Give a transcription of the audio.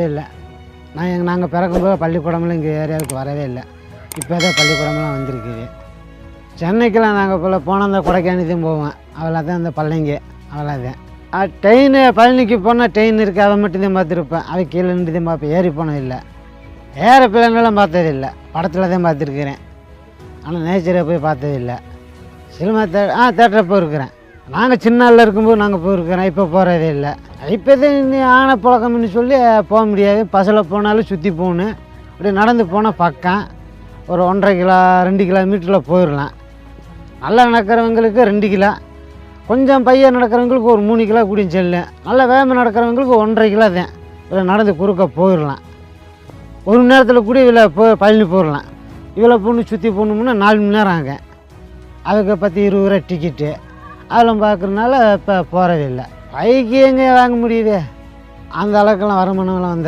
இல்ல. நாங்க பிறக்கும்போது பள்ளிக்கூடம்லாம் எங்கள் ஏரியாவுக்கு வரவே இல்லை. இப்போ தான் பள்ளிக்கூடம்லாம் வந்திருக்குது. சென்னைக்கெலாம் நாங்கள் போனால் அந்த கொடைக்கானல் போவோம். அவ்வளோதான் அந்த பழனிங்க அவ்வளோதான். ட்ரெயின் பழனிக்கு போனால் ட்ரெயின் இருக்குது, அதை மட்டும் தான் பார்த்துருப்பேன். அவை கீழே நின்று தான் பார்ப்பேன், ஏறி போனது இல்லை. ஏரோப்ளேனெல்லாம் பார்த்தது இல்லை, படத்தில் தான் பார்த்துருக்குறேன். ஆனால் நேச்சரை போய் பார்த்தது இல்லை. சினிமா தேட்டரை போயிருக்கிறேன். நாங்கள் சின்ன நாளில் இருக்கும்போது நாங்கள் போயிருக்கிறோம், இப்போ போகிறதே இல்லை. இப்போ தான் இன்னும் ஆனை புழக்கம்னு சொல்லி போக முடியாது. பஸ்ஸில் போனாலும் சுற்றி போகணும். அப்படியே நடந்து போனால் பக்கம் ஒரு 1.5 கிலோ 2 கிலோமீட்டரில் போயிடலாம். நல்லா நடக்கிறவங்களுக்கு 2 கிலோ, கொஞ்சம் பையன் நடக்கிறவங்களுக்கு ஒரு 3 கிலோ கூடிய செல்லும். நல்லா வேகமாக நடக்கிறவங்களுக்கு 1.5 கிலோ தான். இதில் நடந்து குறுக்க போயிடலாம். ஒரு மணி நேரத்தில் கூட இதில் பழனி போயிடலாம். இவ்வளோ பொண்ணு சுற்றி போகணும்னா 4 மணி நேரம் ஆகும். அதுக்கு 10-20 ரூபா டிக்கெட்டு. அதெல்லாம் பார்க்குறதுனால இப்போ போகிறதில்லை. பைக்கு எங்கே வாங்க முடியுது? அந்த அளவுக்குலாம் வருமானம்லாம் வந்த